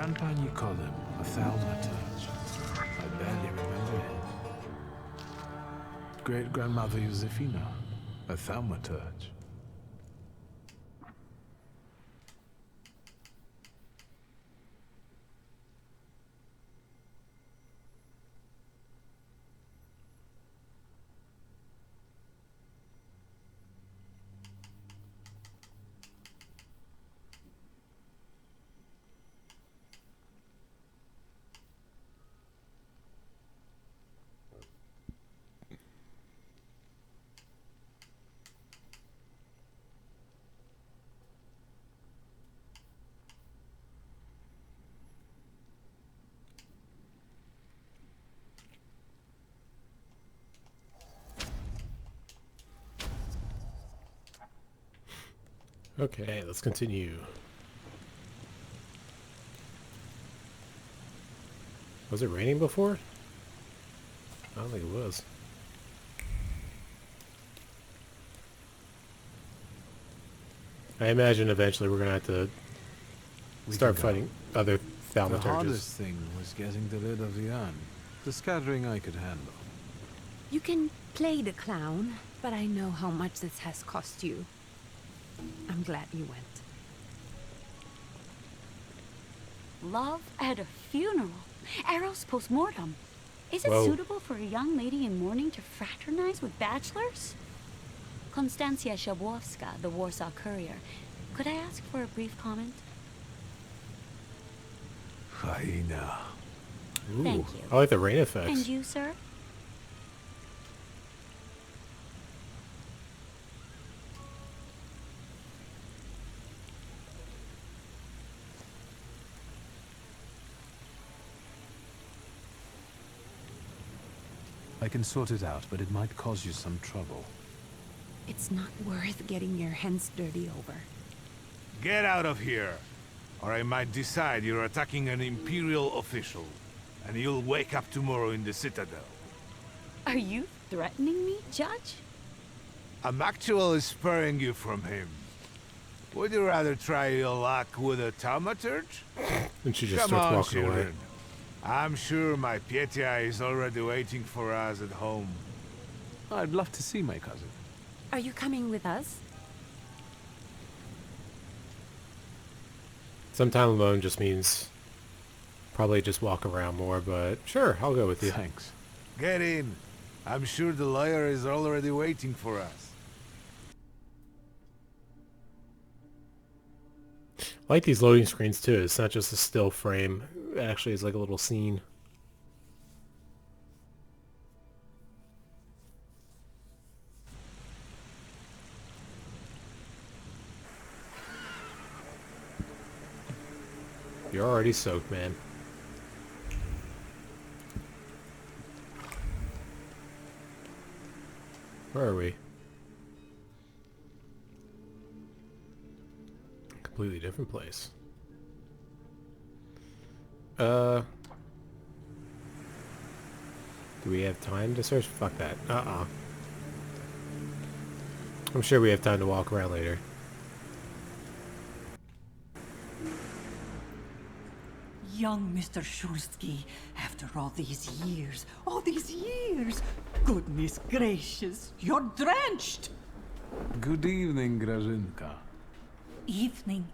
Grandpa you call him a Thaumaturge. I barely remember him. Great-grandmother Josefina, a Thaumaturge. Okay, let's continue. Was it raining before? I don't think it was. I imagine eventually we're gonna have to start fighting other The Thaumaturges. hardest thing was getting the lid of the urn. The scattering I could handle. You can play the clown, but I know how much this has cost you. I'm glad you went. Love at a funeral. Eros post-mortem. Is it Whoa. suitable for a young lady in mourning to fraternize with bachelors? Konstancja Szabłowska, the Warsaw Courier. Could I ask for a brief comment? Hyena. Ooh, Thank you. I like the rain effects. And you, sir? I can sort it out, but it might cause you some trouble. It's not worth getting your hands dirty over. Get out of here, or I might decide you're attacking an Imperial official, and you'll wake up tomorrow in the Citadel. Are you threatening me, Judge? I'm actually spurring you from him. Would you rather try your luck with a Thaumaturge? And she just Come starts on, walking away. children. I'm sure my Pietia is already waiting for us at home. I'd love to see my cousin. Are you coming with us? Some time alone just means probably just walk around more, but sure, I'll go with you. Thanks. Get in. I'm sure the lawyer is already waiting for us. I like these loading screens too. It's not just a still frame. It actually is like a little scene. You're already soaked, man. Where are we? Completely different place. Do we have time to search? Fuck that. I'm sure we have time to walk around later. Young Mr. Shulsky, after all these years, goodness gracious, you're drenched! Good evening, Grażynka. Evening,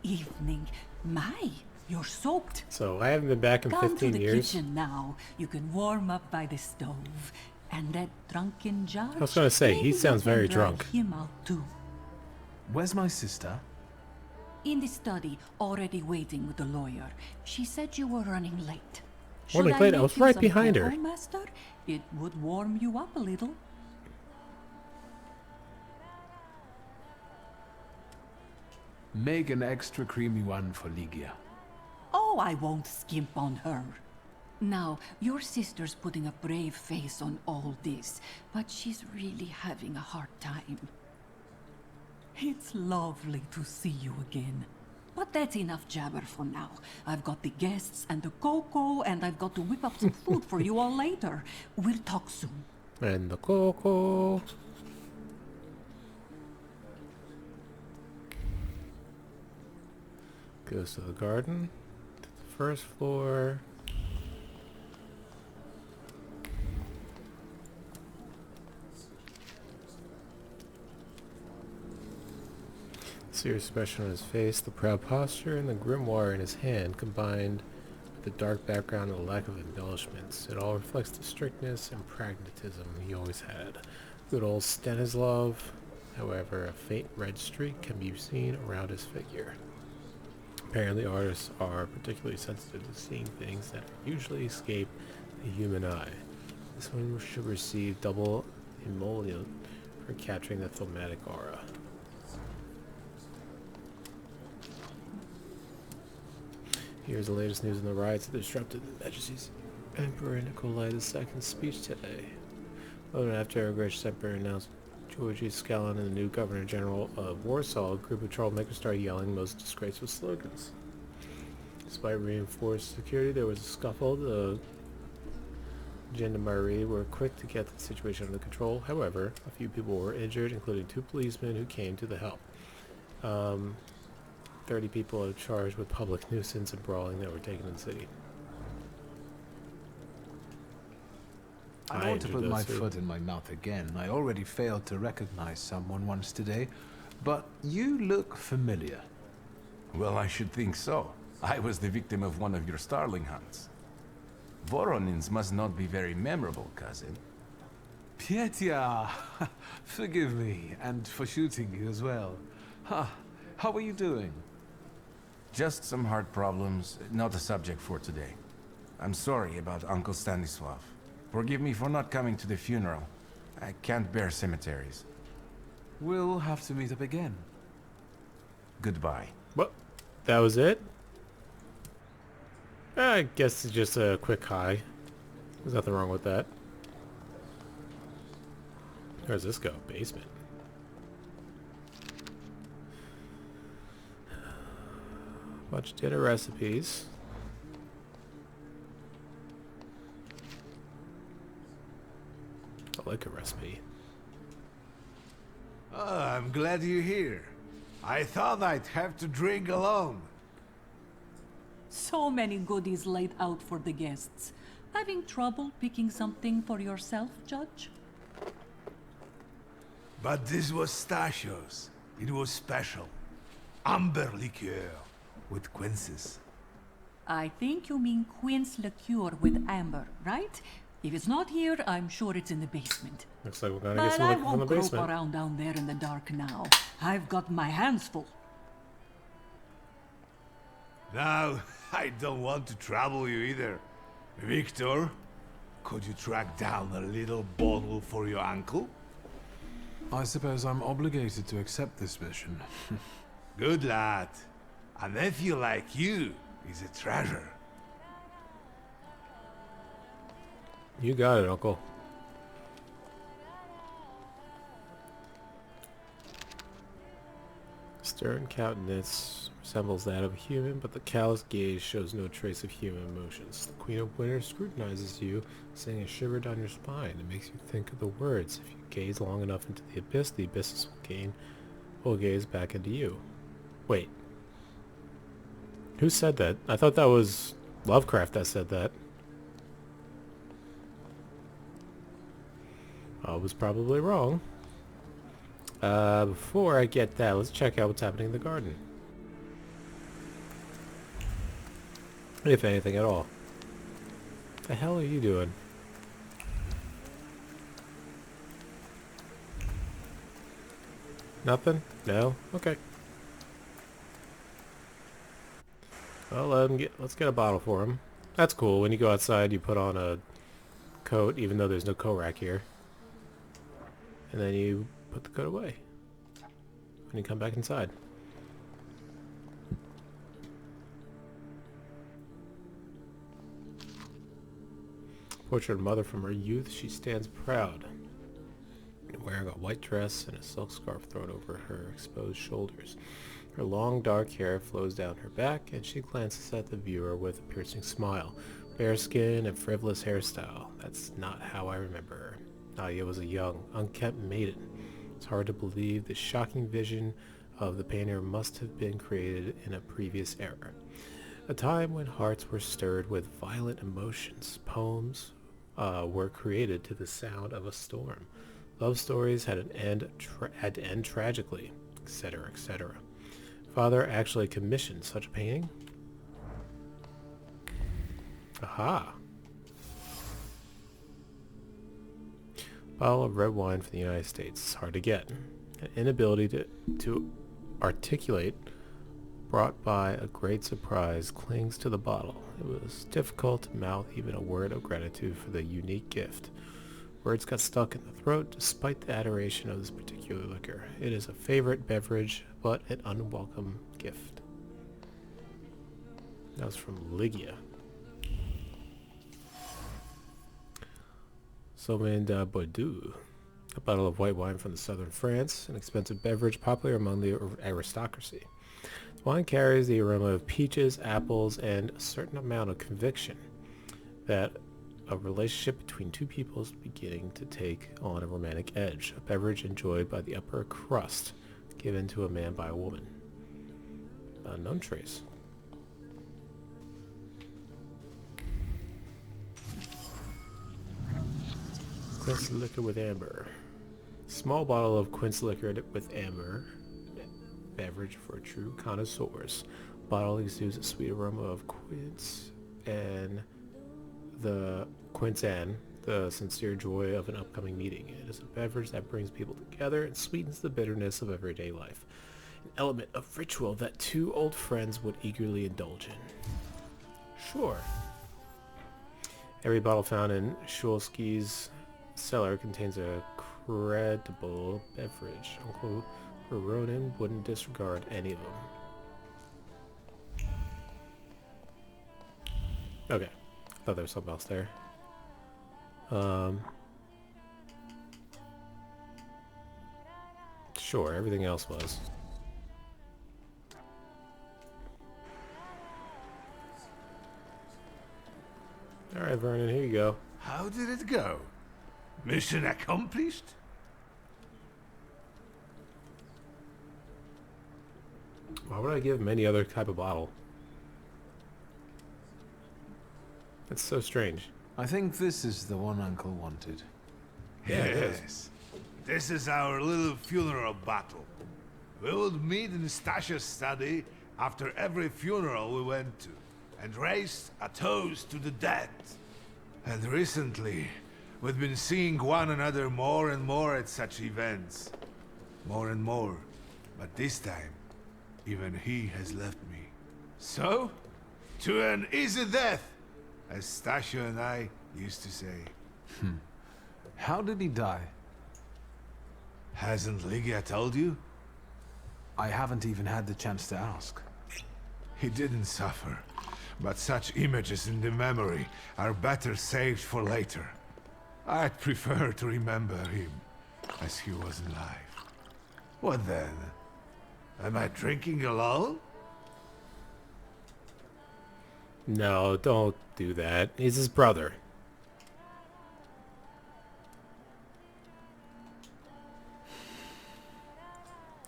my, you're soaked. So I haven't been back in Come 15 to the years. kitchen now. You can warm up by the stove. And that drunken judge, I was gonna say, he maybe sounds you can very drag drunk. him out too. Where's my sister? In the study, already waiting with the lawyer. She said you were running late. Running Should late? I make was you right some behind her. cocoa, Master? It would warm you up a little. Make an extra creamy one for Ligia. Oh, I won't skimp on her. Now, your sister's putting a brave face on all this, but she's really having a hard time. It's lovely to see you again. But that's enough jabber for now. I've got the guests and the cocoa, and I've got to whip up some food for you all later. We'll talk soon. And the cocoa. Goes to the garden. To the first floor. Serious expression on his face, the proud posture, and the grimoire in his hand combined with the dark background and the lack of embellishments. It all reflects the strictness and pragmatism he always had. Good old Stanislav. However, a faint red streak can be seen around his figure. Apparently, artists are particularly sensitive to seeing things that usually escape the human eye. This one should receive double emollient for capturing the thaumatic aura. Here's the latest news on the riots that disrupted the Majesty's Emperor Nikolai II's speech today. After Great Emperor announced Georgy Scallon and the new Governor General of Warsaw, a group of troublemakers started yelling most disgraceful slogans. Despite reinforced security, there was a scuffle. The gendarmerie were quick to get the situation under control. However, a few people were injured, including 2 policemen who came to the help. 30 people are charged with public nuisance and brawling that were taken in the city. I don't want to put my foot in my mouth again. I already failed to recognize someone once today, but you look familiar. Well, I should think so. I was the victim of one of your starling hunts. Voronins must not be very memorable, cousin. Pietia, forgive me, and for shooting you as well. How are you doing? Just some heart problems, not a subject for today. I'm sorry about Uncle Stanislav. Forgive me for not coming to the funeral. I can't bear cemeteries. We'll have to meet up again. Goodbye. What? That was it? I guess it's just a quick hi. There's nothing wrong with that. Where does this go? Basement. Bunch of dinner recipes. I like a recipe. Oh, I'm glad you're here. I thought I'd have to drink alone. So many goodies laid out for the guests. Having trouble picking something for yourself, Judge? But this was Stashio's. It was special. Amber liqueur with quinces. I think you mean quince liqueur with amber, right? If it's not here, I'm sure it's in the basement. Looks like we're gonna get But some I liquor from the won't grope basement. around down there in the dark now. I've got my hands full. Now, I don't want to trouble you either. Victor, could you track down a little bottle for your uncle? I suppose I'm obligated to accept this mission. Good lad. A nephew like you is a treasure. You got it, Uncle. Stern countenance resembles that of a human, but the callous gaze shows no trace of human emotions. The Queen of Winter scrutinizes you, sending a shiver down your spine. It makes you think of the words. If you gaze long enough into the abysses will gaze back into you. Wait. Who said that? I thought that was Lovecraft that said that. I was probably wrong. Before I get that, let's check out what's happening in the garden. If anything at all. What the hell are you doing? Nothing? No? Okay. Well, let's get a bottle for him. That's cool. When you go outside, you put on a coat, even though there's no coat rack here. And then you put the coat away. When you come back inside. Portrait of mother from her youth. She stands proud, wearing a white dress and a silk scarf thrown over her exposed shoulders. Her long dark hair flows down her back, and she glances at the viewer with a piercing smile. Bare skin and frivolous hairstyle. That's not how I remember her. Nadia was a young, unkempt maiden. It's hard to believe the shocking vision of the painter must have been created in a previous era. A time when hearts were stirred with violent emotions. Poems were created to the sound of a storm. Love stories had to end tragically, etc., etc. Father actually commissioned such a painting? Aha! Bottle of red wine from the United States. Hard to get. An inability to articulate, brought by a great surprise, clings to the bottle. It was difficult to mouth even a word of gratitude for the unique gift. Words got stuck in the throat despite the adoration of this particular liquor. It is a favorite beverage, but an unwelcome gift. That was from Lygia. Sauvignon de Bordeaux, a bottle of white wine from the southern France, an expensive beverage popular among the aristocracy. The wine carries the aroma of peaches, apples, and a certain amount of conviction that a relationship between two people is beginning to take on a romantic edge, a beverage enjoyed by the upper crust, given to a man by a woman. Unknown trace. Quince liquor with amber. Small bottle of quince liquor with amber. Beverage for true connoisseurs. Bottle exudes a sweet aroma of quince and the sincere joy of an upcoming meeting. It is a beverage that brings people together and sweetens the bitterness of everyday life. An element of ritual that two old friends would eagerly indulge in. Sure. Every bottle found in Shulsky's cellar contains a credible beverage. Uncle Ronan wouldn't disregard any of them. Okay. I thought there was something else there. Sure, everything else was. Alright, Vernon, here you go. How did it go? Mission accomplished? Why would I give him any other type of bottle? That's so strange. I think this is the one Uncle wanted. Yeah, it is. Yes. This is our little funeral bottle. We would meet in Stasha's study after every funeral we went to, and raise a toast to the dead. And recently, we've been seeing one another more and more at such events. More and more. But this time, even he has left me. So, to an easy death, as Stasha and I used to say. How did he die? Hasn't Lygia told you? I haven't even had the chance to ask. He didn't suffer, but such images in the memory are better saved for later. I'd prefer to remember him as he was alive. What then? Am I drinking alone? No, don't do that. He's his brother.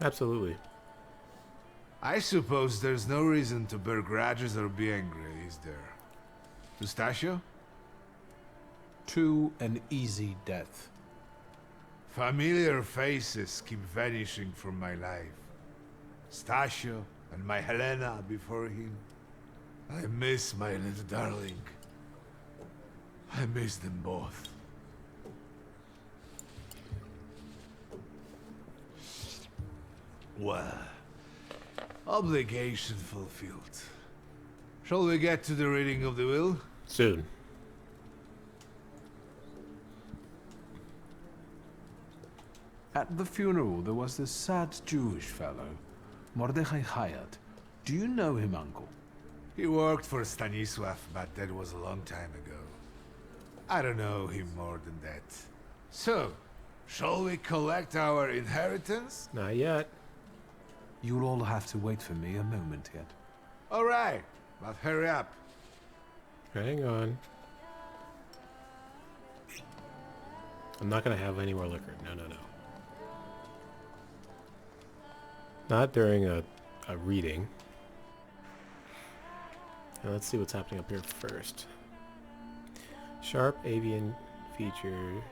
Absolutely. I suppose there's no reason to bear grudges or be angry, is there? Pistachio? To an easy death. Familiar faces keep vanishing from my life. Stasio and my Helena before him. I miss my little darling. I miss them both. Well, obligation fulfilled. Shall we get to the reading of the will? Soon. At the funeral, there was this sad Jewish fellow, Mordechai Hayat. Do you know him, Uncle? He worked for Stanisław, but that was a long time ago. I don't know him more than that. So, shall we collect our inheritance? Not yet. You'll all have to wait for me a moment yet. All right, but hurry up. Hang on. I'm not gonna have any more liquor. No, no, no. Not during a reading. Okay, let's see what's happening up here first. Sharp avian features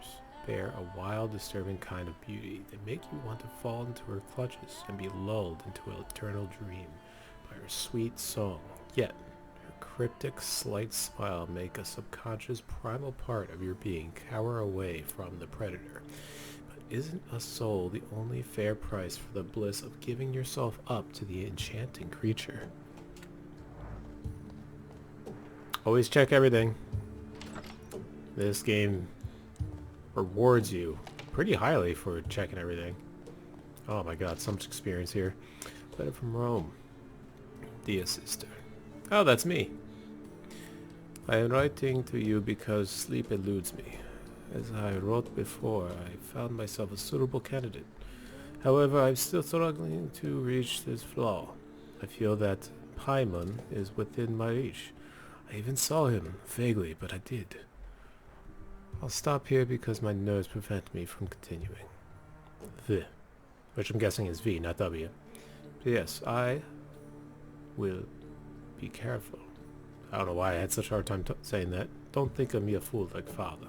bear a wild, disturbing kind of beauty. They make you want to fall into her clutches and be lulled into an eternal dream by her sweet song. Yet, her cryptic, slight smile make a subconscious, primal part of your being cower away from the predator. But isn't a soul the only fair price for the bliss of giving yourself up to the enchanting creature? Always check everything. This game rewards you pretty highly for checking everything. Oh my god, so much experience here. Letter from Rome. Dear sister. Oh, that's me. I am writing to you because sleep eludes me. As I wrote before, I found myself a suitable candidate. However, I'm still struggling to reach this flaw. I feel that Paimon is within my reach. I even saw him, vaguely, but I did. I'll stop here because my nerves prevent me from continuing. V, which I'm guessing is V, not W. But yes, I will be careful. I don't know why I had such a hard time saying that. Don't think of me a fool like father.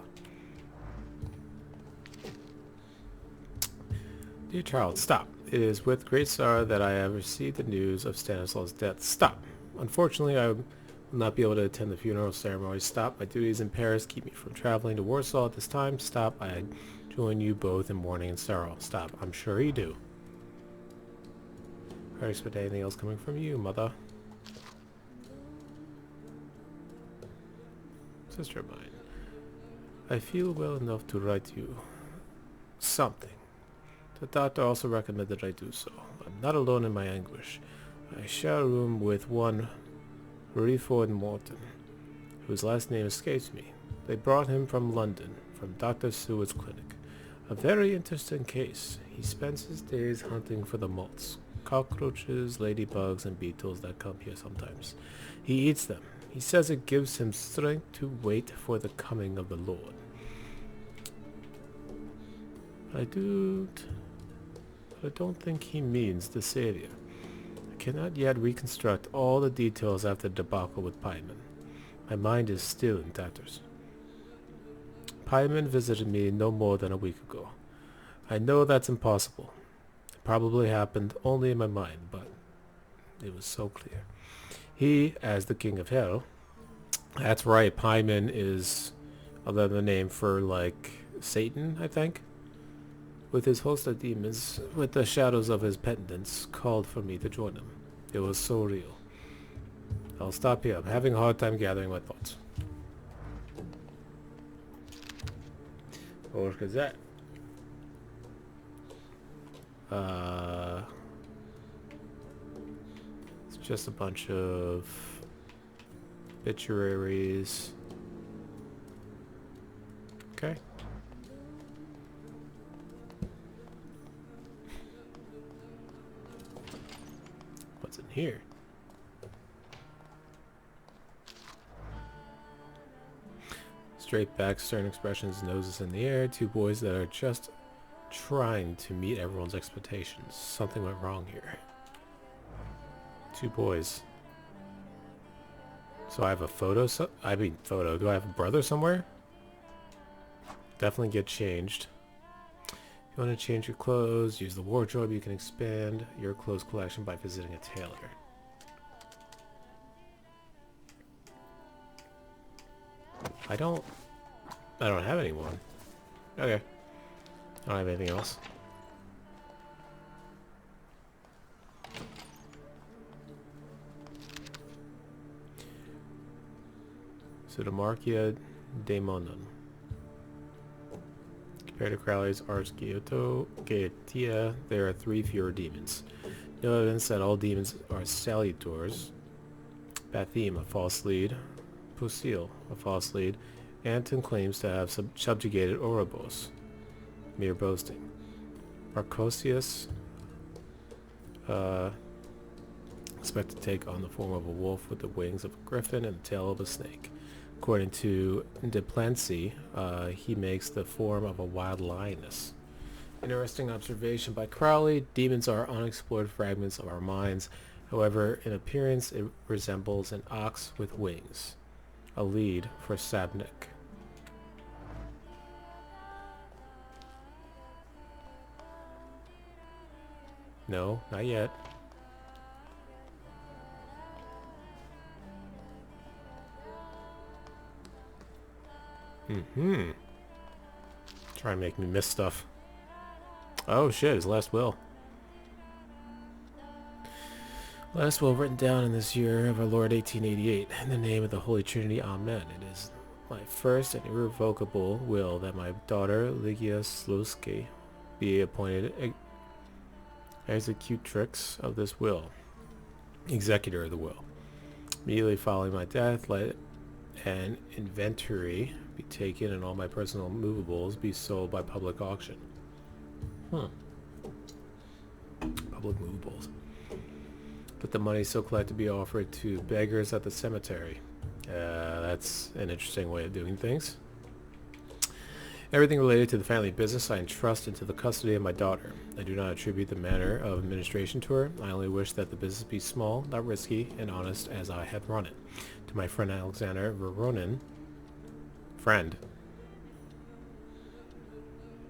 Dear child, stop. It is with great sorrow that I have received the news of Stanislaus' death. Stop. Unfortunately, I will not be able to attend the funeral ceremony. Stop. My duties in Paris keep me from traveling to Warsaw at this time. Stop. I join you both in mourning and sorrow. Stop. I'm sure you do. I don't expect anything else coming from you, mother. Sister of mine. I feel well enough to write you something. The doctor also recommended I do so. I'm not alone in my anguish. I share a room with one Rayford Morton, whose last name escapes me. They brought him from London, from Dr. Seward's clinic. A very interesting case. He spends his days hunting for the moths, cockroaches, ladybugs, and beetles that come here sometimes. He eats them. He says it gives him strength to wait for the coming of the Lord. I don't think he means the Savior. I cannot yet reconstruct all the details after the debacle with Paimon. My mind is still in tatters. Paimon visited me no more than a week ago. I know that's impossible. It probably happened only in my mind, but it was so clear. He, as the King of Hell, that's right, Paimon is another name for, like, Satan, I think. With his host of demons, with the shadows of his pendants, called for me to join him. It was so real. I'll stop here. I'm having a hard time gathering my thoughts. What is that? It's just a bunch of obituaries. Okay. What's in here? Straight back, stern expressions, noses in the air, two boys that are just trying to meet everyone's expectations. Something went wrong here. Two boys. So I have a photo, photo. Do I have a brother somewhere? Definitely get changed. If you want to change your clothes, use the wardrobe. You can expand your clothes collection by visiting a tailor. I don't have anyone. Okay. I don't have anything else. Pseudomarchia daemonon. Compared to Crowley's Ars Gaetia, there are 3 fewer demons. No evidence that all demons are salutors. Batheme, a false lead. Pusile, a false lead. Anton claims to have subjugated Ouroboros. Mere boasting. Arcosius, expect to take on the form of a wolf with the wings of a griffin and the tail of a snake. According to De Plancy, he makes the form of a wild lioness. Interesting observation by Crowley. Demons are unexplored fragments of our minds. However, in appearance it resembles an ox with wings. A lead for Sabnik. No, not yet. Try and make me miss stuff. Oh shit, his last will. Last will written down in this year of our Lord 1888. In the name of the Holy Trinity, Amen. It is my first and irrevocable will that my daughter, Ligia Sluski, be appointed executrix of this will. Executor of the will. Immediately following my death, let an inventory be taken and all my personal movables be sold by public auction. Public movables. But the money so collected be offered to beggars at the cemetery. That's an interesting way of doing things. Everything related to the family business I entrust into the custody of my daughter. I do not attribute the manner of administration to her. I only wish that the business be small, not risky, and honest as I have run it. To my friend Alexander Voronin. Friend.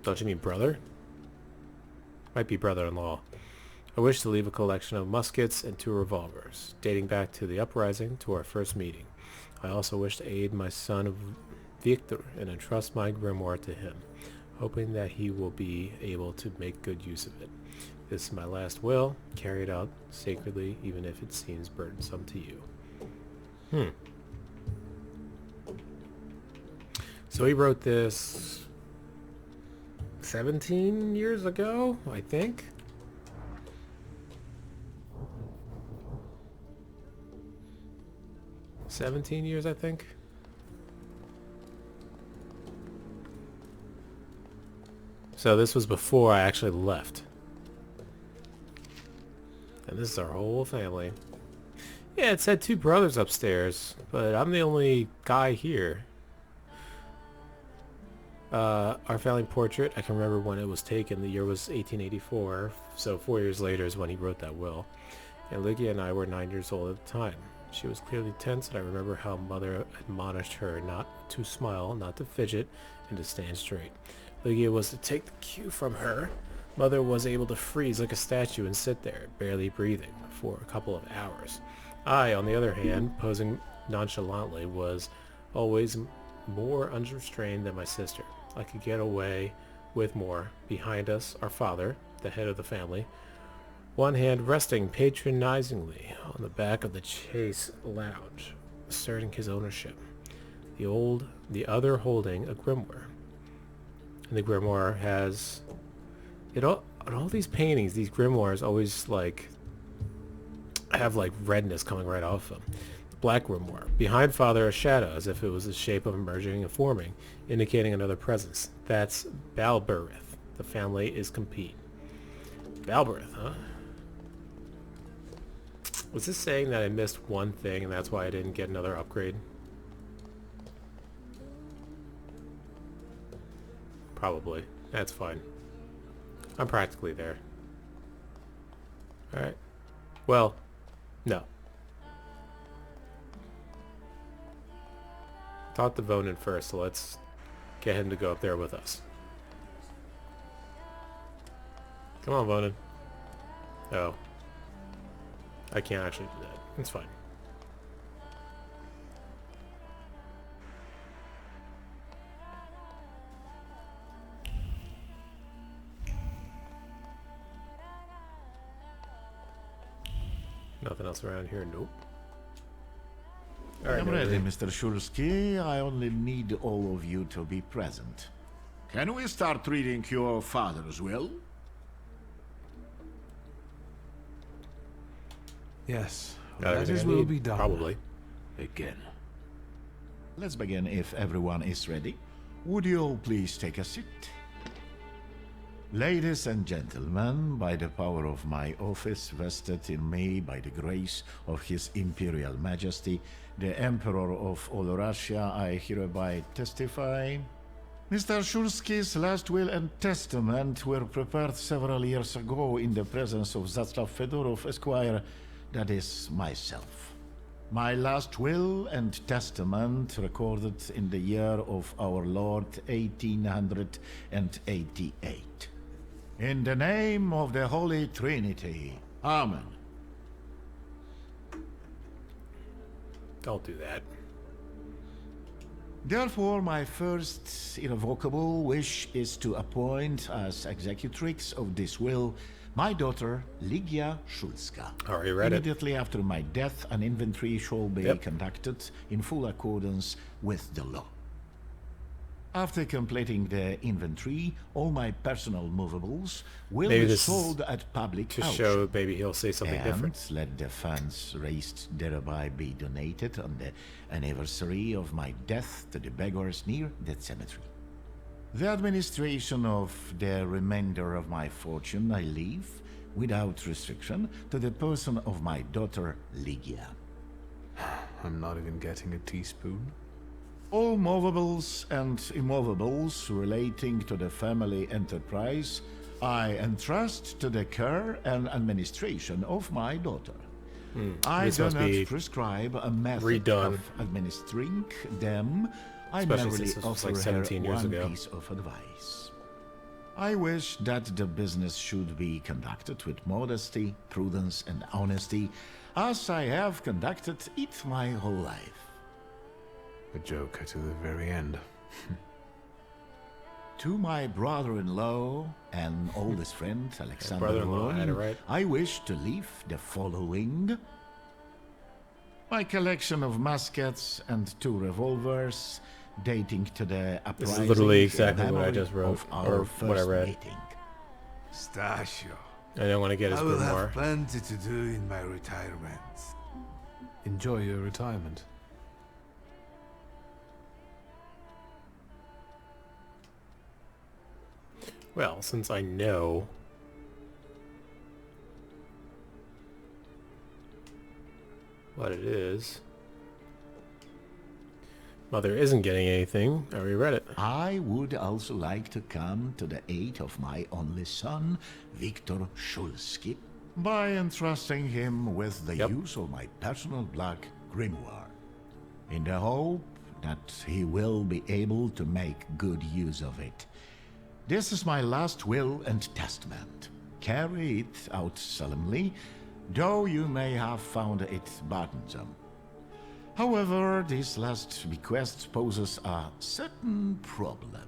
Don't you mean brother? Might be brother-in-law. I wish to leave a collection of muskets and 2 revolvers, dating back to the uprising to our first meeting. I also wish to aid my son VVicktor and entrust my grimoire to him, hoping that he will be able to make good use of it. This is my last will, carried out sacredly, even if it seems burdensome to you. So he wrote this 17 years ago, I think. $17 years, I think. So this was before I actually left. And this is our whole family. Yeah, it said 2 brothers upstairs, but I'm the only guy here. Our family portrait, I can remember when it was taken. The year was 1884, so 4 years later is when he wrote that will. And Ligia and I were 9 years old at the time. She was clearly tense, and I remember how Mother admonished her not to smile, not to fidget, and to stand straight. Ligia was to take the cue from her. Mother was able to freeze like a statue and sit there, barely breathing, for a couple of hours. I, on the other hand, posing nonchalantly, was always more unrestrained than my sister. I could get away with more. Behind us, our father, the head of the family, one hand resting patronizingly on the back of the chaise lounge, asserting his ownership. The other holding a grimoire. And the grimoire has... on all these paintings, these grimoires always, have, redness coming right off them. The black grimoire. Behind Father, a shadow, as if it was the shape of emerging and forming, indicating another presence. That's Balberith. The family is complete. Balberith, huh? Was this saying that I missed one thing and that's why I didn't get another upgrade? Probably. That's fine. I'm practically there. Alright. Well, no. Talk to Vonin first, so let's get him to go up there with us. Come on, Vonin. Oh. I can't actually do that. It's fine. Nothing else around here? Nope. I'm ready, Mr. Shulsky. I only need all of you to be present. Can we start reading your father's will? Yes. That That will be done. Probably. Again. Let's begin if everyone is ready. Would you all please take a seat? Ladies and gentlemen, by the power of my office vested in me by the grace of His Imperial Majesty, the Emperor of all Russia, I hereby testify. Mr. Shulsky's last will and testament were prepared several years ago in the presence of Zaslav Fedorov, Esquire, that is myself. My last will and testament recorded in the year of our Lord 1888. In the name of the Holy Trinity. Amen. Don't do that. Therefore, my first irrevocable wish is to appoint as executrix of this will my daughter, Ligia Szulska. Already read it. Immediately after my death, an inventory shall be Yep. conducted in full accordance with the law. After completing the inventory, all my personal movables will Maybe be this is sold at public To auction. show maybe he'll say something And different. let the funds raised thereby be donated on the anniversary of my death to the beggars near that cemetery. The administration of the remainder of my fortune I leave, without restriction, to the person of my daughter Ligia. I'm not even getting a teaspoon. All movables and immovables relating to the family enterprise I entrust to the care and administration of my daughter. I This do must not be prescribe a method redone. of administering them. I Especially merely since this was offer like 17 her years one ago. piece of advice. I wish that the business should be conducted with modesty, prudence, and honesty, as I have conducted it my whole life. A joker to the very end. To my brother-in-law and oldest friend, Alexander brother-in-law, I had it Rowan, right. I wish to leave the following. My collection of muskets and 2 revolvers dating to the uprising This is literally in exactly what I memory just wrote, of our or what I first read. meeting. Stasio, I don't want to get his I will grimoire. have plenty to do in my retirement. Enjoy your retirement. Well, since I know what it is, Mother isn't getting anything. I already read it. I would also like to come to the aid of my only son, Viktor Szulski, by entrusting him with the Yep. use of my personal black grimoire, in the hope that he will be able to make good use of it. This is my last will and testament. Carry it out solemnly, though you may have found it burdensome. However, this last bequest poses a certain problem.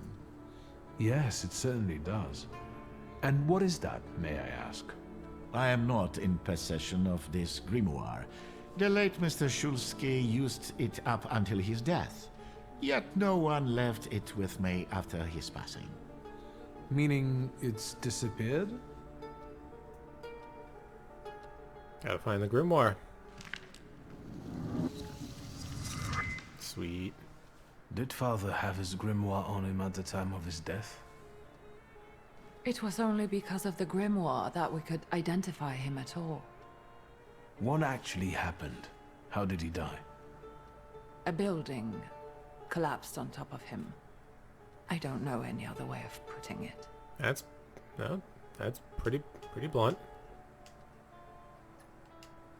Yes, it certainly does. And what is that, may I ask? I am not in possession of this grimoire. The late Mr. Szulski used it up until his death, yet no one left it with me after his passing. Meaning it's disappeared? Gotta find the grimoire. Sweet. Did father have his grimoire on him at the time of his death? It was only because of the grimoire that we could identify him at all. What actually happened? How did he die? A building collapsed on top of him. I don't know any other way of putting it. That's pretty blunt.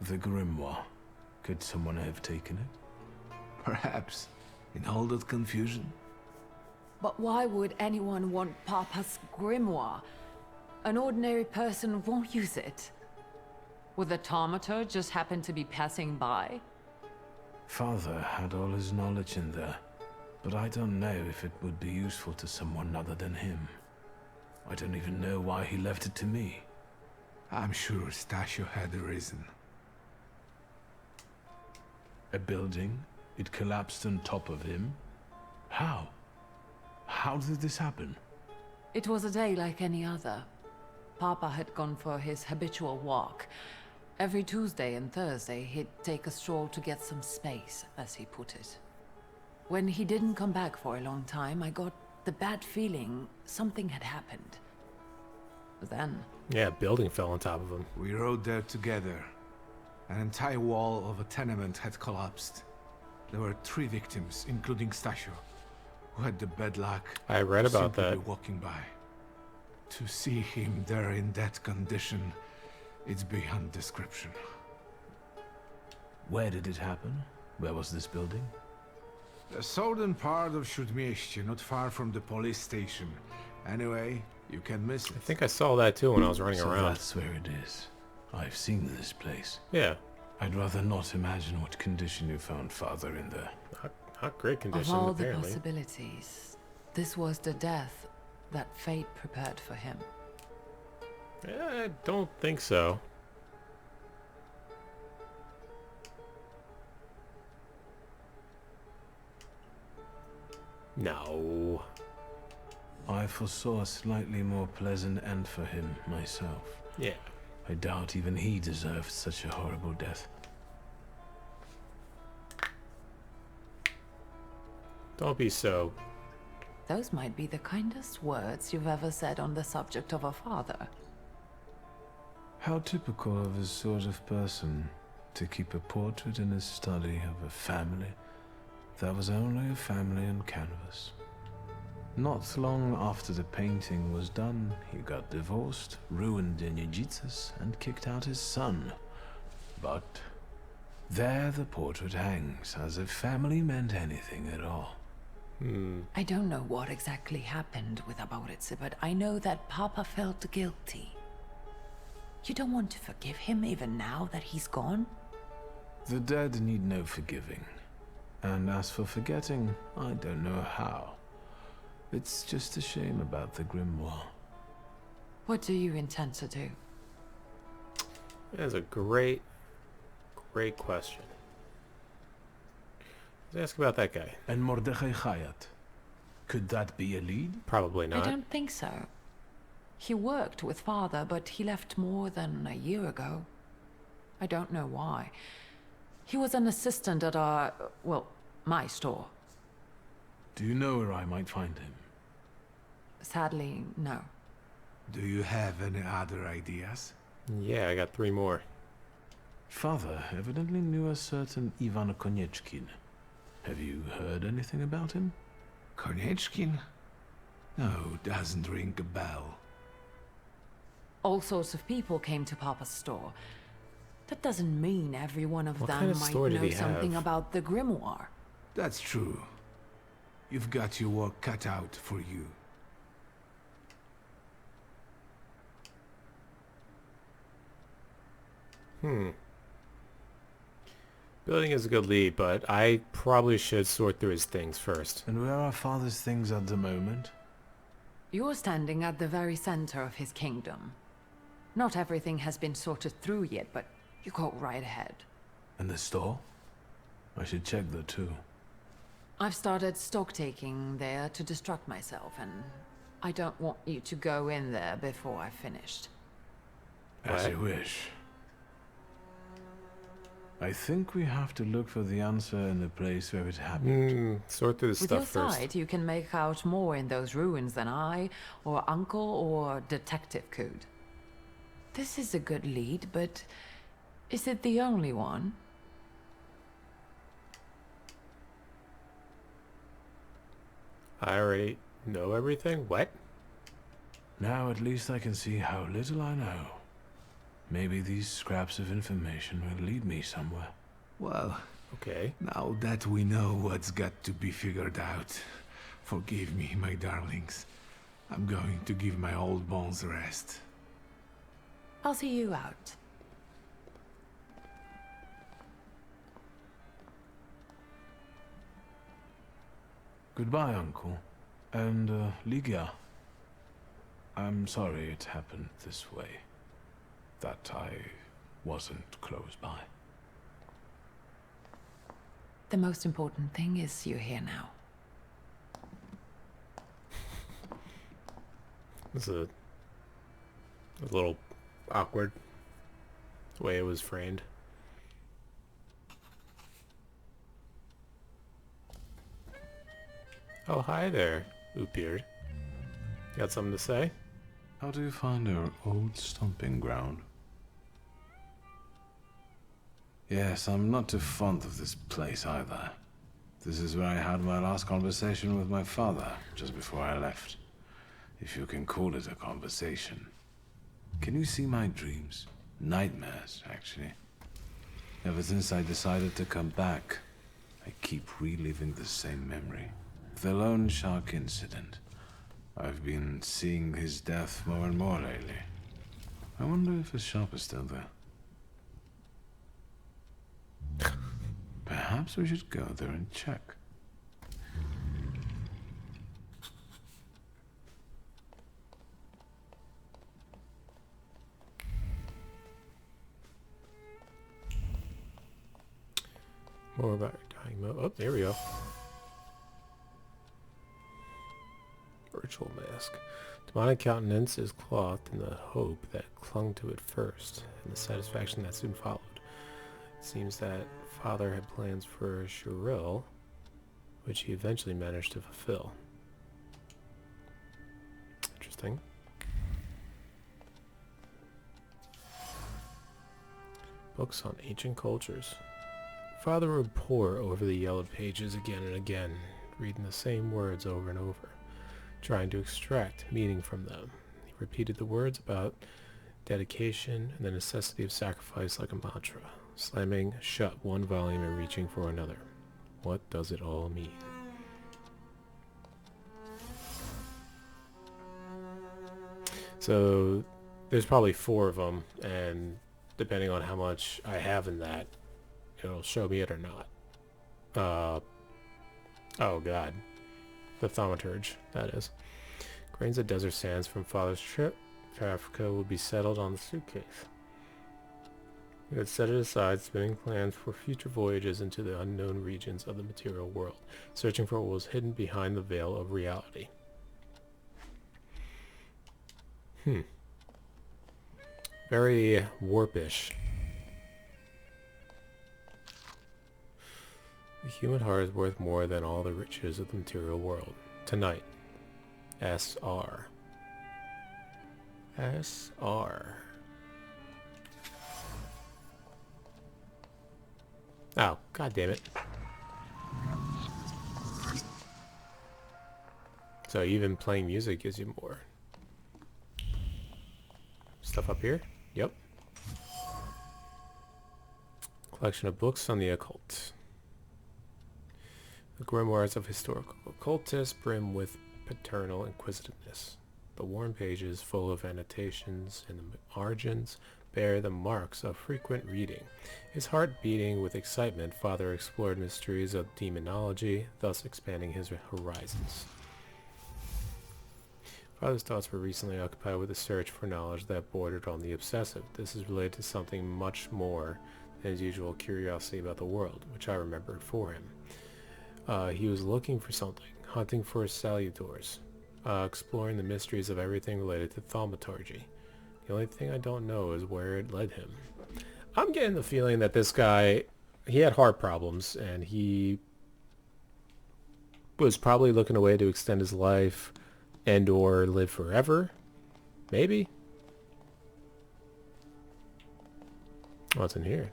The grimoire. Could someone have taken it? Perhaps, in all that confusion. But why would anyone want Papa's grimoire? An ordinary person won't use it. Would the Thaumaturge just happen to be passing by? Father had all his knowledge in there, but I don't know if it would be useful to someone other than him. I don't even know why he left it to me. I'm sure Stasio had a reason. A building? It collapsed on top of him? How? How did this happen? It was a day like any other. Papa had gone for his habitual walk. Every Tuesday and Thursday, he'd take a stroll to get some space, as he put it. When he didn't come back for a long time, I got the bad feeling something had happened. Then, Yeah, a building fell on top of him. We rode there together. An entire wall of a tenement had collapsed. There were 3 victims, including Stasio, who had the bad luck I read to about simply that. be walking by. To see him there in that condition, it's beyond description. Where did it happen? Where was this building? The southern part of Śródmieście, not far from the police station. Anyway, you can miss it. I think I saw that too when I was running So around. that's where it is. I've seen this place. Yeah. I'd rather not imagine what condition you found Father in there. Not great condition, Of all apparently. the possibilities, this was the death that fate prepared for him. I don't think so. No. I foresaw a slightly more pleasant end for him myself. Yeah. I doubt even he deserved such a horrible death. Don't be so. Those might be the kindest words you've ever said on the subject of a father. How typical of his sort of person to keep a portrait in his study of a family that was only a family on canvas. Not long after the painting was done, he got divorced, ruined Yenijitsis, and kicked out his son. But there the portrait hangs, as if family meant anything at all. I don't know what exactly happened with Aboritse, but I know that Papa felt guilty. You don't want to forgive him even now that he's gone? The dead need no forgiving. And as for forgetting, I don't know how. It's just a shame about the grimoire. What do you intend to do? That's a great question. Let's ask about that guy. And Mordechai Chayat. Could that be a lead? Probably I not. don't think so. He worked with Father, but he left more than a year ago. I don't know why. He was an assistant at our, well, my store. Do you know where I might find him? Sadly, no. Do you have any other ideas? Yeah, I got 3 more. Father evidently knew a certain Ivan Konieczkin. Have you heard anything about him? Konieczkin? No, doesn't ring a bell. All sorts of people came to Papa's store. That doesn't mean every one of What them kind of might store did know he something have? about the grimoire. That's true. You've got your work cut out for you. Building is a good lead, but I probably should sort through his things first. And where are Father's things at the moment? You're standing at the very center of his kingdom. Not everything has been sorted through yet, but you go right ahead. And the store? I should check there too. I've started stock taking there to distract myself, and I don't want you to go in there before I've finished. As What? you wish. I think we have to look for the answer in the place where it happened. Sort through the With your stuff first. sight, you can make out more in those ruins than I, or Uncle, or Detective could. This is a good lead, but is it the only one? I already know everything? What? Now at least I can see how little I know. Maybe these scraps of information will lead me somewhere. Well, Okay. now that we know what's got to be figured out, forgive me, my darlings. I'm going to give my old bones a rest. I'll see you out. Goodbye, Uncle. And, Ligia. I'm sorry it happened this way. That I wasn't close by. The most important thing is you're here now. This is a little awkward the way it was framed. Oh, hi there, Upir. Got something to say? How do you find our old stomping ground? Yes, I'm not too fond of this place either. This is where I had my last conversation with my father, just before I left. If you can call it a conversation. Can you see my dreams? Nightmares, actually. Ever since I decided to come back, I keep reliving the same memory. The lone shark incident. I've been seeing his death more and more lately. I wonder if his shop is still there. Perhaps we should go there and check. More about your dying mo. Oh, there we go. Virtual mask. Demonic countenance is clothed in the hope that clung to it first, and the satisfaction that soon followed. It seems that father had plans for Shiril, which he eventually managed to fulfill. Interesting. Books on ancient cultures. Father would pore over the yellowed pages again and again, reading the same words over and over, trying to extract meaning from them. He repeated the words about dedication and the necessity of sacrifice like a mantra, slamming shut one volume and reaching for another. What does it all mean? So there's probably 4 of them, and depending on how much I have in that, it'll show me it or not. Oh god. The Thaumaturge, that is. Grains of desert sands from father's trip to Africa will be settled on the suitcase. He had set it aside, spinning plans for future voyages into the unknown regions of the material world, searching for what was hidden behind the veil of reality. Very warpish. The human heart is worth more than all the riches of the material world. Tonight. S.R. S.R. Oh, god damn it. So even playing music gives you more. Stuff up here? Yep. Collection of books on the occult. The grimoires of historical occultists brim with paternal inquisitiveness. The worn pages, full of annotations and the margins, bear the marks of frequent reading. His heart beating with excitement, father explored mysteries of demonology, thus expanding his horizons. Father's thoughts were recently occupied with a search for knowledge that bordered on the obsessive. This is related to something much more than his usual curiosity about the world, which I remembered for him. He was looking for something, hunting for salutors, exploring the mysteries of everything related to Thaumaturge. The only thing I don't know is where it led him. I'm getting the feeling that this guy, he had heart problems, and he was probably looking a way to extend his life and or live forever. Maybe. What's in here?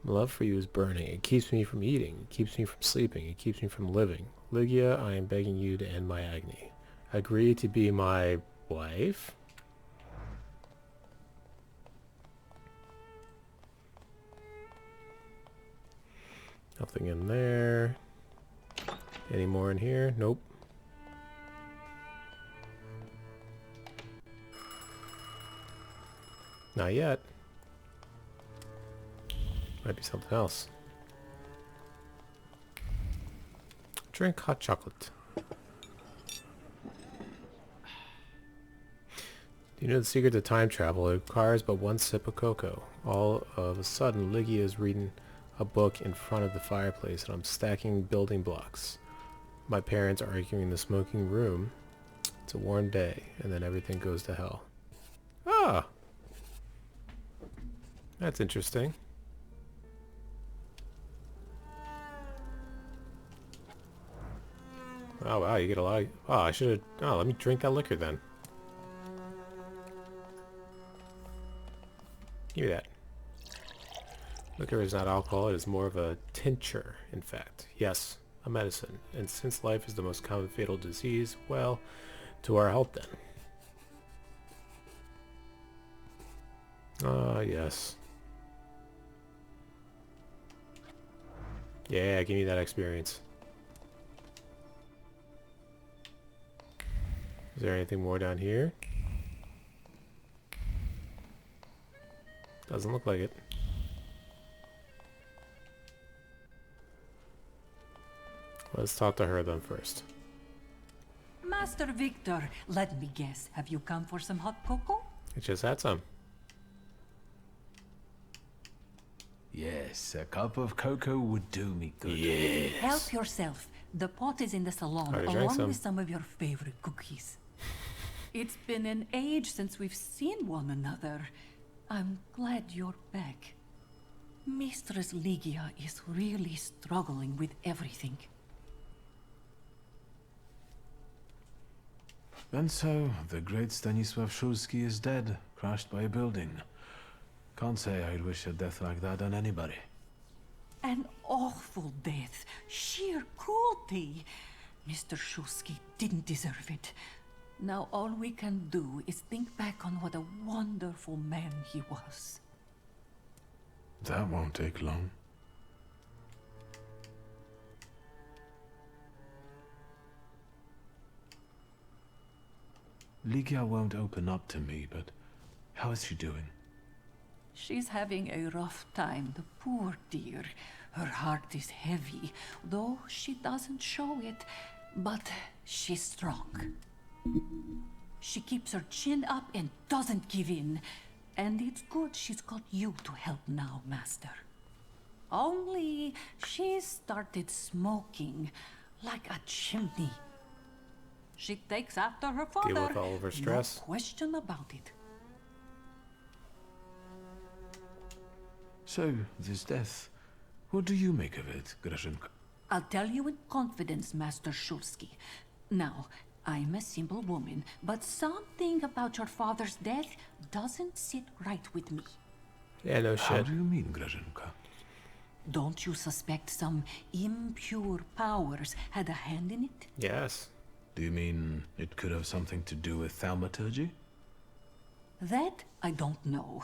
My love for you is burning. It keeps me from eating. It keeps me from sleeping. It keeps me from living. Lygia, I am begging you to end my agony. Agree to be my wife? Nothing in there. Any more in here? Nope. Not yet. Might be something else. Drink hot chocolate. Do you know the secret to time travel? It requires but one sip of cocoa. All of a sudden, Lygia is reading a book in front of the fireplace, and I'm stacking building blocks. My parents are arguing in the smoking room. It's a warm day, and then everything goes to hell. Ah! That's interesting. Oh wow, you get a lot of... Oh, I should have... Oh, let me drink that liquor then. Give me that. Liquor is not alcohol, it is more of a tincture, in fact. Yes, a medicine. And since life is the most common fatal disease, well, to our health then. Ah, yes. Yeah, give me that experience. Is there anything more down here? Doesn't look like it. Let's talk to her then first. Master Victor, let me guess. Have you come for some hot cocoa? I just had some. Yes, a cup of cocoa would do me good. Yes. Help yourself. The pot is in the salon, Already drank along some. with some of your favorite cookies. It's been an age since we've seen one another. I'm glad you're back. Mistress Ligia is really struggling with everything. And so, the great Stanisław Szulski is dead, crushed by a building. Can't say I'd wish a death like that on anybody. An awful death. Sheer cruelty. Mr. Szulski didn't deserve it. Now all we can do is think back on what a wonderful man he was. That won't take long. Ligia won't open up to me, but how is she doing? She's having a rough time, the poor dear. Her heart is heavy, though she doesn't show it. But she's strong. She keeps her chin up and doesn't give in. And it's good she's got you to help now, Master. Only she started smoking like a chimney. She takes after her father. Deal with all of her stress. No question about it. So, this death, what do you make of it, Grażynka? I'll tell you in confidence, Master Szulski. Now, I'm a simple woman, but something about your father's death doesn't sit right with me. Yeah, no How shit. do you mean, Grażynka? Don't you suspect some impure powers had a hand in it? Yes. Do you mean it could have something to do with Thaumaturge? That I don't know.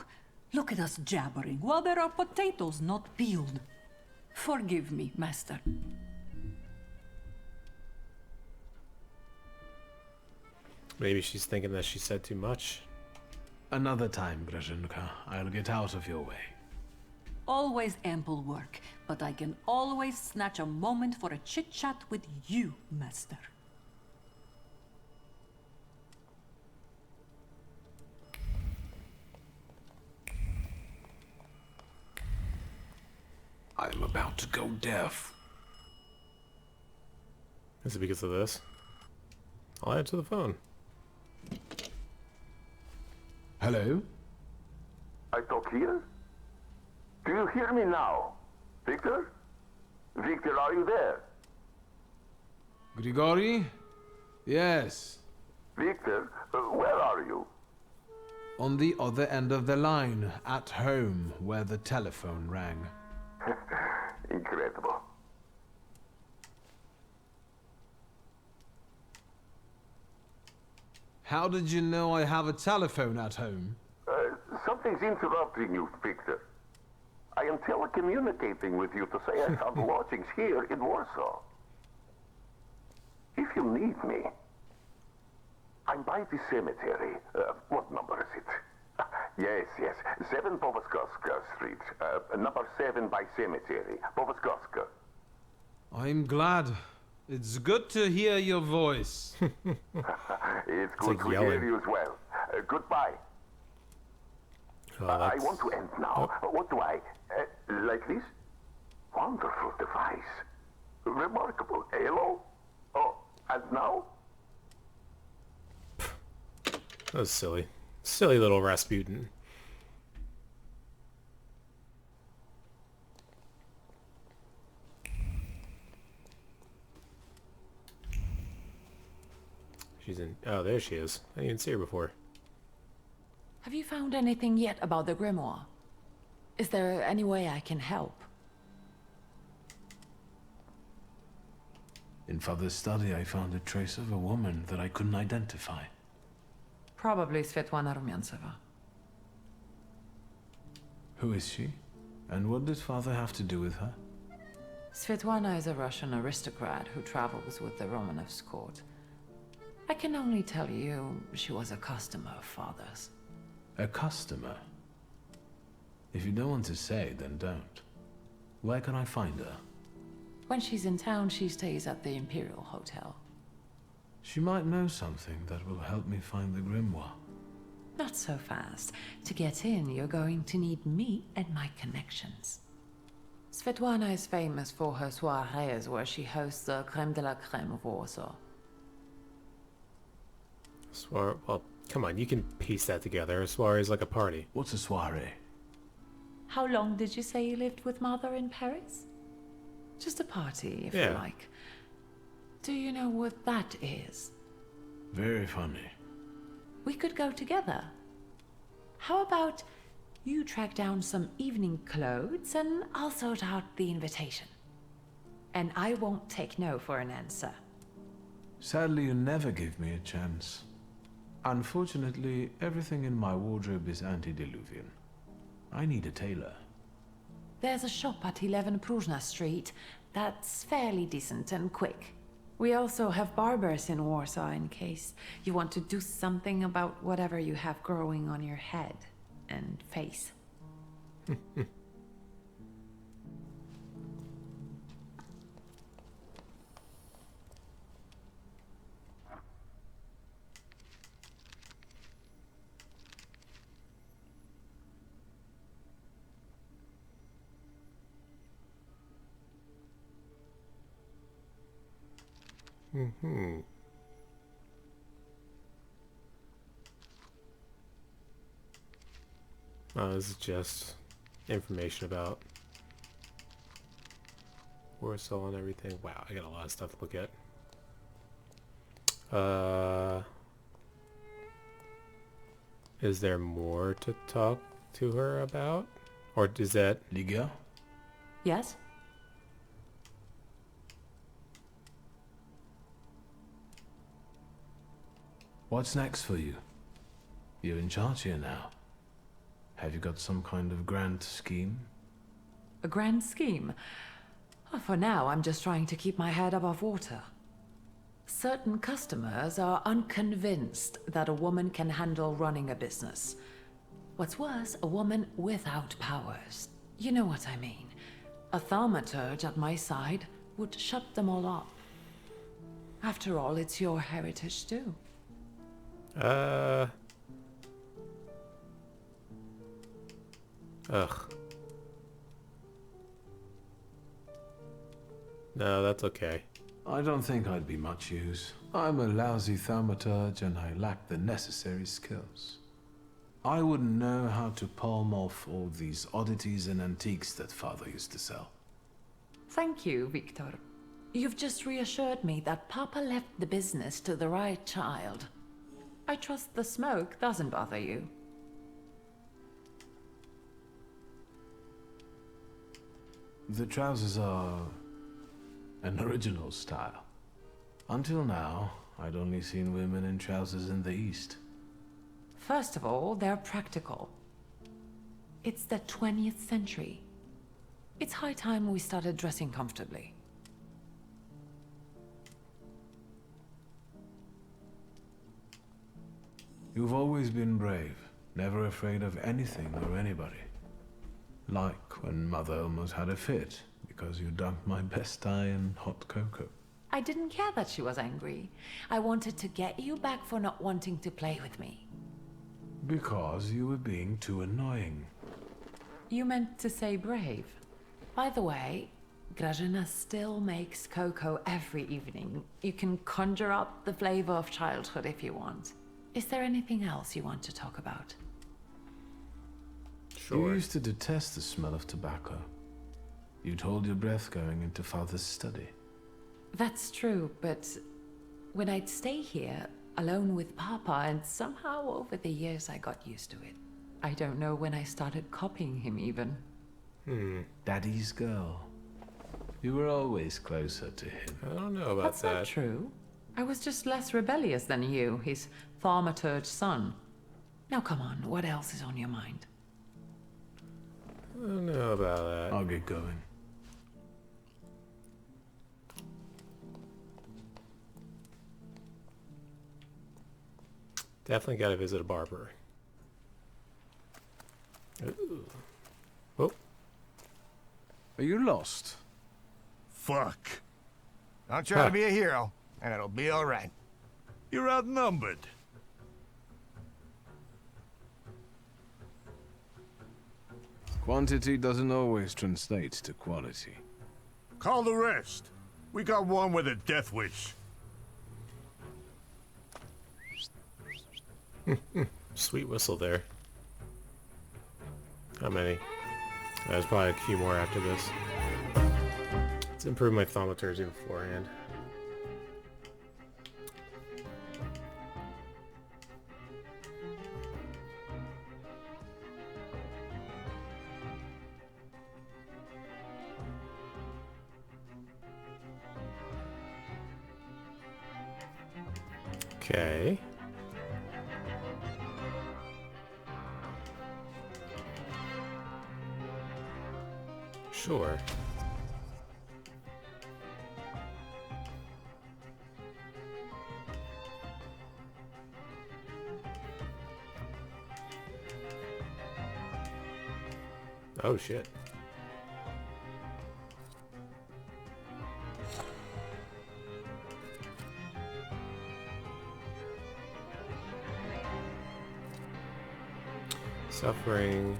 Look at us jabbering while there are potatoes not peeled. Forgive me, Master. Maybe she's thinking that she said too much. Another time, Grażynka. I'll get out of your way. Always ample work, but I can always snatch a moment for a chit-chat with you, Master. I'm about to go deaf. Is it because of this? I'll add to the phone. Hello? I talk here? Do you hear me now? Victor? Victor, are you there? Grigori? Yes. Victor, where are you? On the other end of the line, at home, where the telephone rang. Incredible. How did you know I have a telephone at home? Something's interrupting you, Victor. I am telecommunicating with you to say I found lodgings here in Warsaw. If you need me, I'm by the cemetery. What number is it? Yes, 7 Powaskowska Street. Number 7 by cemetery. Powaskowska. I'm glad. It's good to hear your voice. It's good like to yelling. hear you as well. Goodbye. Oh, I that's... want to end now. What do I... like this? Wonderful device. Remarkable. Hello? Oh, and now? That was silly. Silly little Rasputin. She's in... Oh, there she is. I didn't even see her before. Have you found anything yet about the grimoire? Is there any way I can help? In Father's study, I found a trace of a woman that I couldn't identify. Probably Svetlana Rumyantseva. Who is she? And what did Father have to do with her? Svetlana is a Russian aristocrat who travels with the Romanovs' court. I can only tell you she was a customer of father's. A customer? If you don't want to say, then don't. Where can I find her? When she's in town, she stays at the Imperial Hotel. She might know something that will help me find the grimoire. Not so fast. To get in, you're going to need me and my connections. Svetlana is famous for her soirees where she hosts the creme de la creme of Warsaw. Well, come on, you can piece that together. A soiree is like a party. What's a soiree? How long did you say you lived with Mother in Paris? Just a party, if you like. Do you know what that is? Very funny. We could go together. How about you track down some evening clothes and I'll sort out the invitation. And I won't take no for an answer. Sadly, you never give me a chance. Unfortunately, everything in my wardrobe is antediluvian. I need a tailor. There's a shop at 11 Pruzhna Street that's fairly decent and quick. We also have barbers in Warsaw in case you want to do something about whatever you have growing on your head and face. Oh, this is just information about Warsaw and everything. Wow, I got a lot of stuff to look at. Is there more to talk to her about? Or is that... Liga? Yes? What's next for you? You're in charge here now. Have you got some kind of grand scheme? A grand scheme? Oh, for now, I'm just trying to keep my head above water. Certain customers are unconvinced that a woman can handle running a business. What's worse, a woman without powers. You know what I mean. A thaumaturge at my side would shut them all up. After all, it's your heritage too. Ugh. No, that's okay. I don't think I'd be much use. I'm a lousy thaumaturge and I lack the necessary skills. I wouldn't know how to palm off all these oddities and antiques that Father used to sell. Thank you, Victor. You've just reassured me that Papa left the business to the right child. I trust the smoke doesn't bother you. The trousers are an original style. Until now, I'd only seen women in trousers in the East. First of all, they're practical. It's the 20th century. It's high time we started dressing comfortably. You've always been brave, never afraid of anything or anybody. Like when Mother almost had a fit because you dunked my best tie in hot cocoa. I didn't care that she was angry. I wanted to get you back for not wanting to play with me. Because you were being too annoying. You meant to say brave. By the way, Grażyna still makes cocoa every evening. You can conjure up the flavor of childhood if you want. Is there anything else you want to talk about? Sure. You used to detest the smell of tobacco. You'd hold your breath going into Father's study. That's true, but when I'd stay here, alone with Papa, and somehow over the years I got used to it. I don't know when I started copying him even. Daddy's girl. You were always closer to him. I don't know about That's that. not true. I was just less rebellious than you, his thaumaturge son. Now come on, what else is on your mind? I don't know about that. I'll get going. Definitely gotta visit a barber. Ooh. Oh. Are you lost? Fuck. I'll try to be a hero, and it'll be alright. You're outnumbered. Quantity doesn't always translate to quality. Call the rest. We got one with a death wish. Sweet whistle there. How many? There's probably a few more after this. Let's improve my Thaumaturge beforehand. Okay. Sure. Oh shit. Suffering.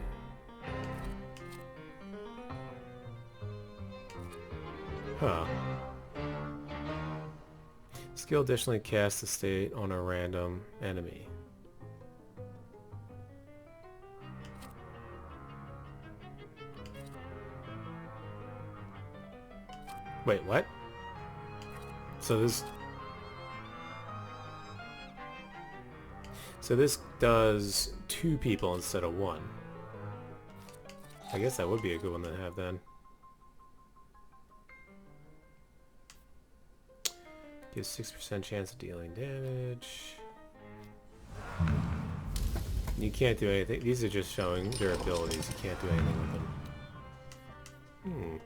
Huh. Skill additionally casts the state on a random enemy. Wait, what? So this does 2 people instead of 1. I guess that would be a good one to have then. Gives 6% chance of dealing damage. You can't do anything. These are just showing their abilities. You can't do anything with them. Hmm.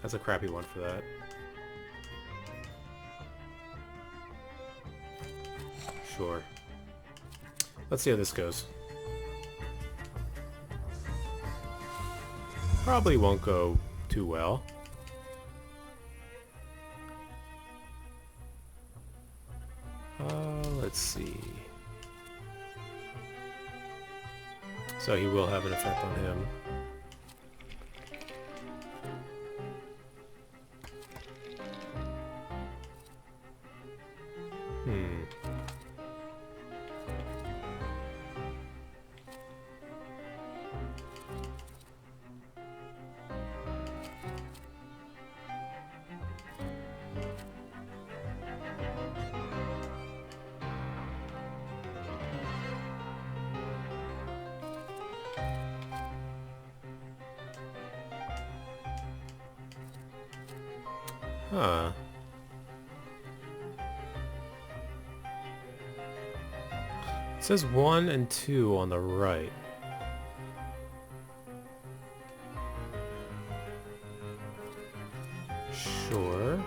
That's a crappy one for that. Sure. Let's see how this goes. Probably won't go too well. Let's see. So he will have an effect on him. Huh. It says 1 and 2 on the right. Sure.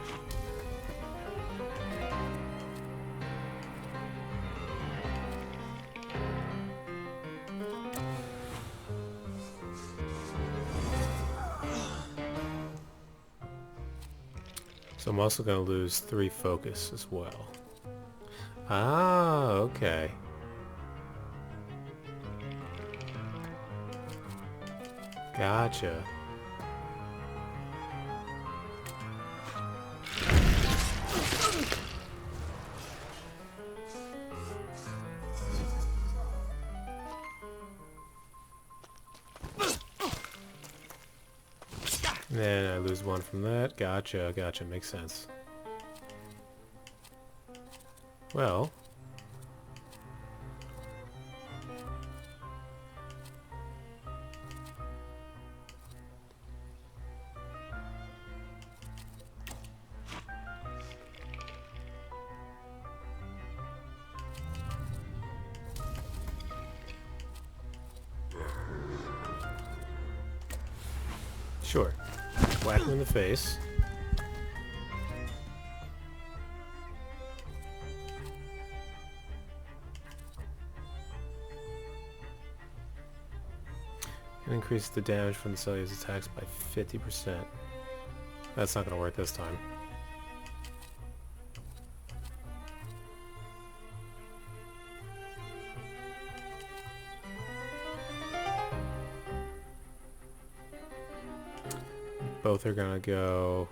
So I'm also going to lose 3 focus as well. Ah, okay. Gotcha. And then I lose 1 from that. Gotcha, gotcha. Makes sense. Well. Sure. Whack him in the face. And increase the damage from the cellular's attacks by 50%. That's not going to work this time. Both are gonna go...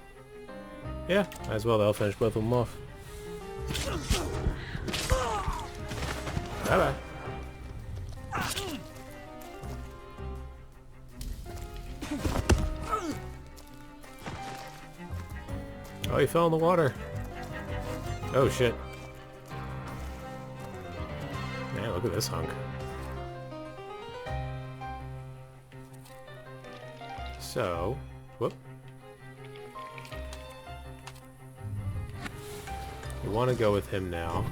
Yeah, might as well. They'll finish both of them off. Bye-bye. Oh, he fell in the water. Oh, shit. Man, look at this hunk. So... Whoop. We want to go with him now.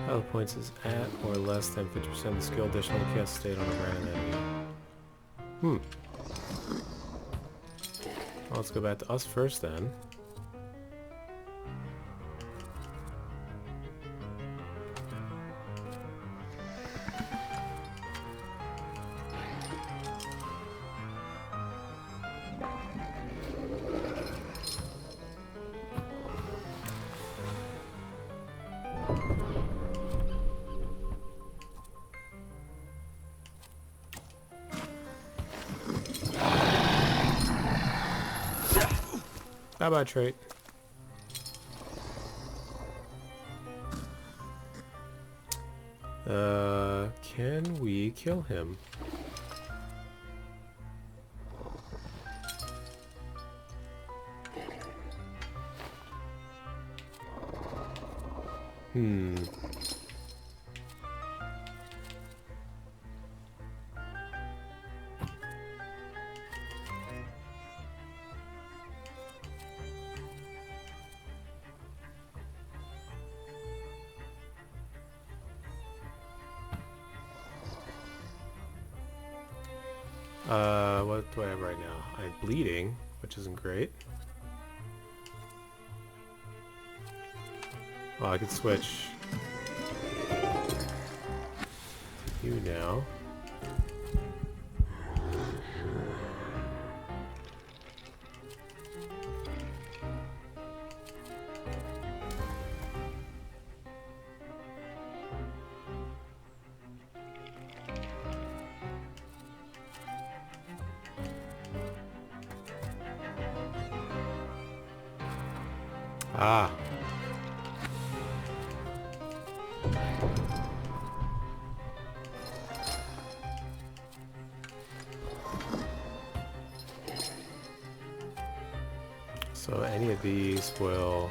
Health points is at or less than 50% of the skill additional cast state on a random enemy. Well, let's go back to us first then. Bye-bye, trait. Can we kill him? What do I have right now? I'm bleeding, which isn't great. Well, I could switch you now. Ah. So any of these will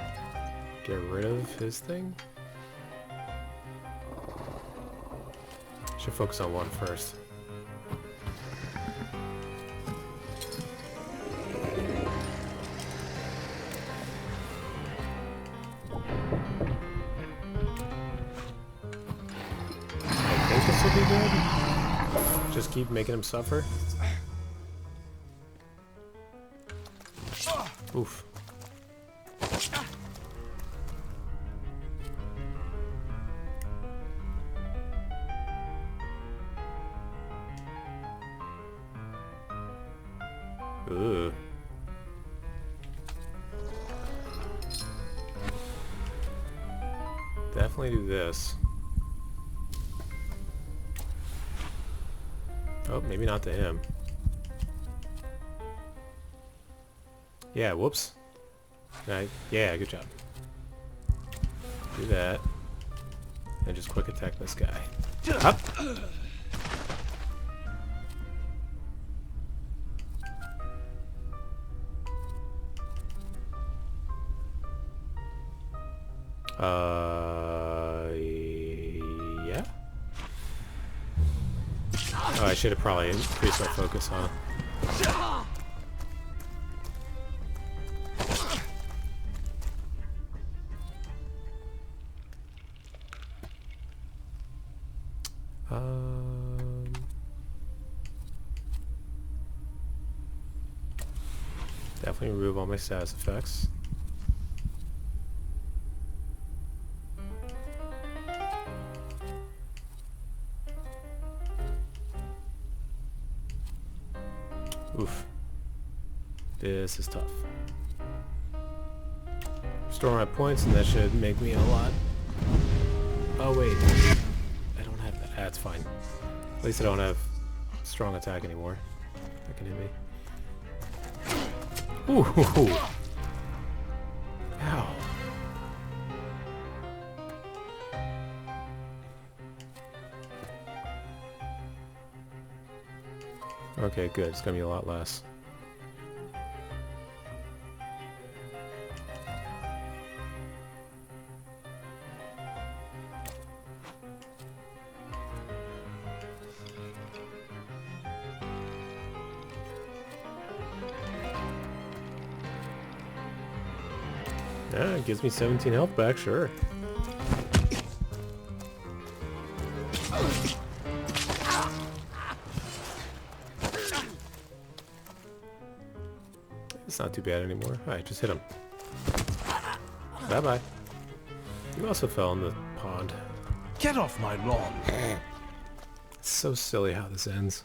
get rid of his thing? Should focus on one first. Will be good. Just keep making him suffer. Oof. Ugh. Definitely do this. Oh, maybe not to him. Yeah, whoops. Yeah, good job. Do that. And just quick attack this guy. Up! Yeah? Oh, I should have probably increased my focus, huh? Definitely remove all my status effects. Oof. This is tough. Restore my points and that should make me a lot. Oh wait. I don't have that. That's fine. At least I don't have strong attack anymore. That can hit me. Ooh, hoo, hoo. Ow. Okay, good. It's gonna be a lot less. Yeah, it gives me 17 health back, sure. It's not too bad anymore. Alright, just hit him. Bye-bye. You also fell in the pond. Get off my lawn! It's so silly how this ends.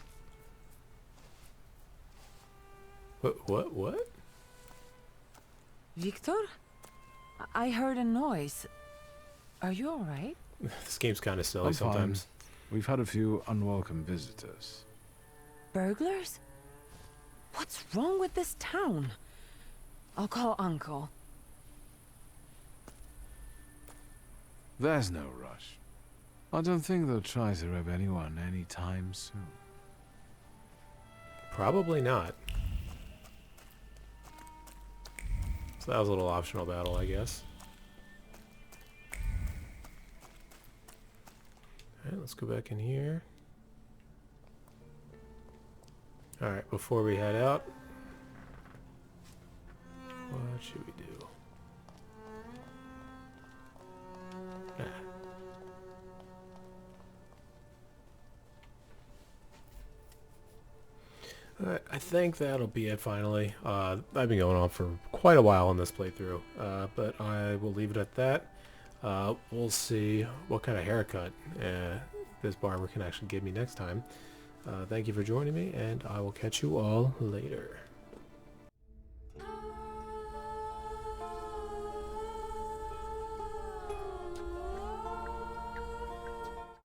What? Victor? I heard a noise. Are you alright? This game's kind of silly I'm fine. sometimes. We've had a few unwelcome visitors. Burglars? What's wrong with this town? I'll call Uncle. There's no rush. I don't think they'll try to rob anyone anytime soon. Probably not. So that was a little optional battle, I guess. Alright, let's go back in here. Alright, before we head out, what should we do? Alright, I think that'll be it finally. I've been going on for quite a while on this playthrough, but I will leave it at that. We'll see what kind of haircut this barber can actually give me next time. Thank you for joining me, and I will catch you all later.